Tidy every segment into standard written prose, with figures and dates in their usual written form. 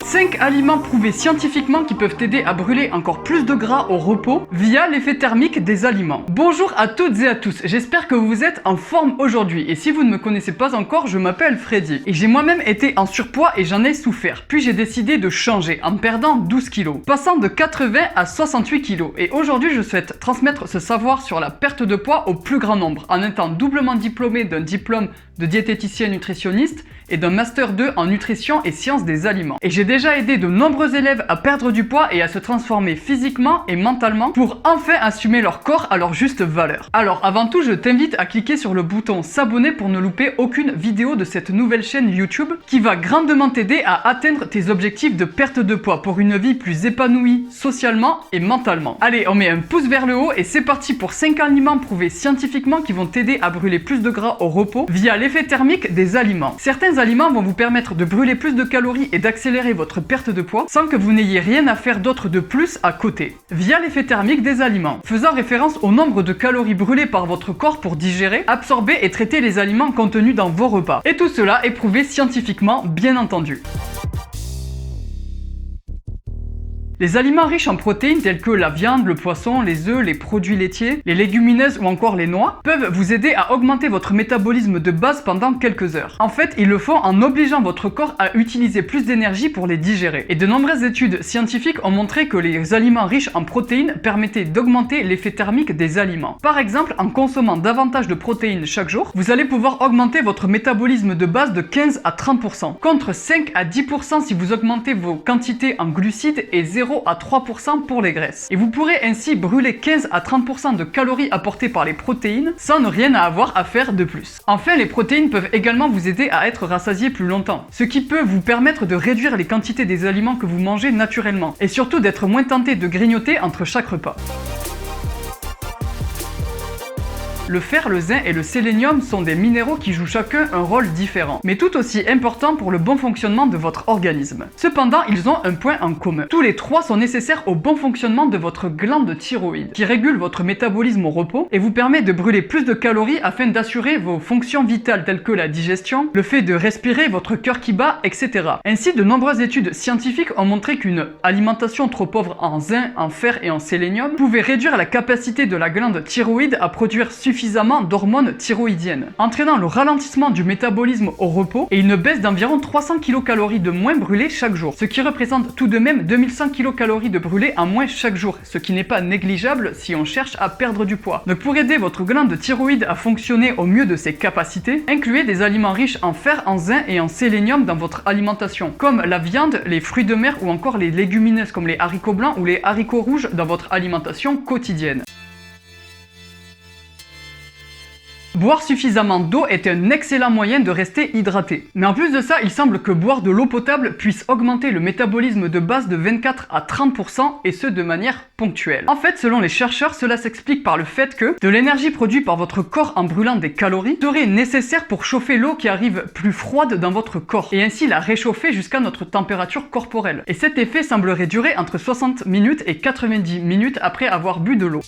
5 aliments prouvés scientifiquement qui peuvent t'aider à brûler encore plus de gras au repos via l'effet thermique des aliments. Bonjour à toutes et à tous, j'espère que vous êtes en forme aujourd'hui. Et si vous ne me connaissez pas encore, je m'appelle Freddy. Et j'ai moi-même été en surpoids et j'en ai souffert. Puis j'ai décidé de changer en perdant 12 kilos, passant de 80 à 68 kilos. Et aujourd'hui, je souhaite transmettre ce savoir sur la perte de poids au plus grand nombre, en étant doublement diplômé d'un diplôme de diététicien nutritionniste et d'un master 2 en nutrition et sciences des aliments. Et j'ai déjà aidé de nombreux élèves à perdre du poids et à se transformer physiquement et mentalement pour enfin assumer leur corps à leur juste valeur. Alors avant tout, je t'invite à cliquer sur le bouton s'abonner pour ne louper aucune vidéo de cette nouvelle chaîne YouTube qui va grandement t'aider à atteindre tes objectifs de perte de poids pour une vie plus épanouie socialement et mentalement. Allez, on met un pouce vers le haut et c'est parti pour 5 aliments prouvés scientifiquement qui vont t'aider à brûler plus de gras au repos via l'effet thermique des aliments. Certains aliments vont vous permettre de brûler plus de calories et d'accélérer votre perte de poids sans que vous n'ayez rien à faire d'autre de plus à côté, via l'effet thermique des aliments, faisant référence au nombre de calories brûlées par votre corps pour digérer, absorber et traiter les aliments contenus dans vos repas. Et tout cela est prouvé scientifiquement, bien entendu. Les aliments riches en protéines tels que la viande, le poisson, les œufs, les produits laitiers, les légumineuses ou encore les noix peuvent vous aider à augmenter votre métabolisme de base pendant quelques heures. En fait, ils le font en obligeant votre corps à utiliser plus d'énergie pour les digérer. Et de nombreuses études scientifiques ont montré que les aliments riches en protéines permettaient d'augmenter l'effet thermique des aliments. Par exemple, en consommant davantage de protéines chaque jour, vous allez pouvoir augmenter votre métabolisme de base de 15 à 30%, contre 5 à 10% si vous augmentez vos quantités en glucides et 0 à 3% pour les graisses. Et vous pourrez ainsi brûler 15 à 30% de calories apportées par les protéines sans ne rien avoir à faire de plus. Enfin, les protéines peuvent également vous aider à être rassasié plus longtemps, ce qui peut vous permettre de réduire les quantités des aliments que vous mangez naturellement et surtout d'être moins tenté de grignoter entre chaque repas. Le fer, le zinc et le sélénium sont des minéraux qui jouent chacun un rôle différent, mais tout aussi important pour le bon fonctionnement de votre organisme. Cependant, ils ont un point en commun. Tous les trois sont nécessaires au bon fonctionnement de votre glande thyroïde, qui régule votre métabolisme au repos et vous permet de brûler plus de calories afin d'assurer vos fonctions vitales telles que la digestion, le fait de respirer, votre cœur qui bat, etc. Ainsi, de nombreuses études scientifiques ont montré qu'une alimentation trop pauvre en zinc, en fer et en sélénium pouvait réduire la capacité de la glande thyroïde à produire suffisamment d'hormones thyroïdiennes, entraînant le ralentissement du métabolisme au repos et une baisse d'environ 300 kcal de moins brûlées chaque jour, ce qui représente tout de même 2100 kcal de brûlés en moins chaque jour, ce qui n'est pas négligeable si on cherche à perdre du poids. Donc pour aider votre glande thyroïde à fonctionner au mieux de ses capacités, incluez des aliments riches en fer, en zinc et en sélénium dans votre alimentation, comme la viande, les fruits de mer ou encore les légumineuses comme les haricots blancs ou les haricots rouges dans votre alimentation quotidienne. Boire suffisamment d'eau est un excellent moyen de rester hydraté. Mais en plus de ça, il semble que boire de l'eau potable puisse augmenter le métabolisme de base de 24 à 30% et ce de manière ponctuelle. En fait, selon les chercheurs, cela s'explique par le fait que de l'énergie produite par votre corps en brûlant des calories serait nécessaire pour chauffer l'eau qui arrive plus froide dans votre corps et ainsi la réchauffer jusqu'à notre température corporelle. Et cet effet semblerait durer entre 60 minutes et 90 minutes après avoir bu de l'eau.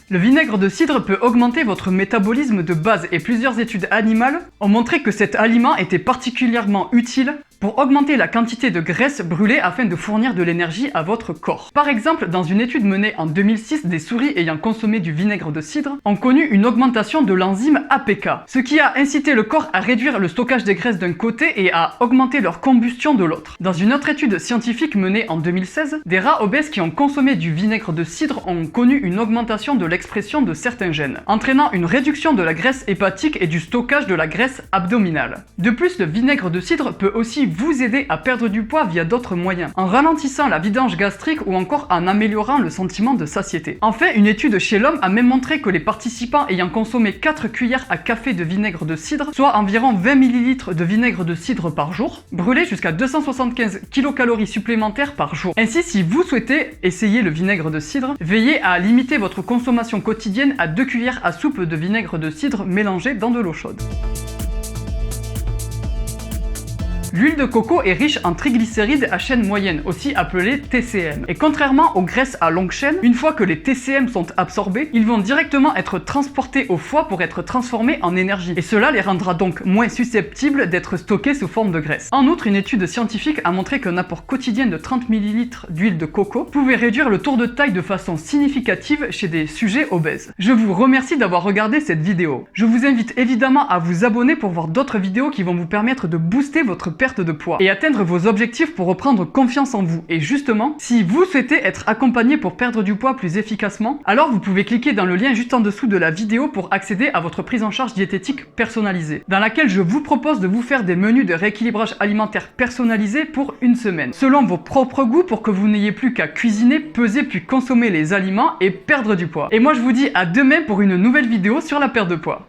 Le vinaigre de cidre peut augmenter votre métabolisme de base et plusieurs études animales ont montré que cet aliment était particulièrement utile pour augmenter la quantité de graisse brûlée afin de fournir de l'énergie à votre corps. Par exemple, dans une étude menée en 2006, des souris ayant consommé du vinaigre de cidre ont connu une augmentation de l'enzyme APK, ce qui a incité le corps à réduire le stockage des graisses d'un côté et à augmenter leur combustion de l'autre. Dans une autre étude scientifique menée en 2016, des rats obèses qui ont consommé du vinaigre de cidre ont connu une augmentation de l'expression de certains gènes, entraînant une réduction de la graisse hépatique et du stockage de la graisse abdominale. De plus, le vinaigre de cidre peut aussi vous aider à perdre du poids via d'autres moyens, en ralentissant la vidange gastrique ou encore en améliorant le sentiment de satiété. Enfin, une étude chez l'homme a même montré que les participants ayant consommé 4 cuillères à café de vinaigre de cidre, soit environ 20 ml de vinaigre de cidre par jour, brûlaient jusqu'à 275 kcal supplémentaires par jour. Ainsi, si vous souhaitez essayer le vinaigre de cidre, veillez à limiter votre consommation quotidienne à 2 cuillères à soupe de vinaigre de cidre mélangé dans de l'eau chaude. L'huile de coco est riche en triglycérides à chaîne moyenne, aussi appelés TCM. Et contrairement aux graisses à longue chaîne, une fois que les TCM sont absorbés, ils vont directement être transportés au foie pour être transformés en énergie. Et cela les rendra donc moins susceptibles d'être stockés sous forme de graisse. En outre, une étude scientifique a montré qu'un apport quotidien de 30 ml d'huile de coco pouvait réduire le tour de taille de façon significative chez des sujets obèses. Je vous remercie d'avoir regardé cette vidéo. Je vous invite évidemment à vous abonner pour voir d'autres vidéos qui vont vous permettre de booster votre perte de poids et atteindre vos objectifs pour reprendre confiance en vous. Et justement, si vous souhaitez être accompagné pour perdre du poids plus efficacement, alors vous pouvez cliquer dans le lien juste en dessous de la vidéo pour accéder à votre prise en charge diététique personnalisée, dans laquelle je vous propose de vous faire des menus de rééquilibrage alimentaire personnalisés pour une semaine, selon vos propres goûts pour que vous n'ayez plus qu'à cuisiner, peser puis consommer les aliments et perdre du poids. Et moi je vous dis à demain pour une nouvelle vidéo sur la perte de poids.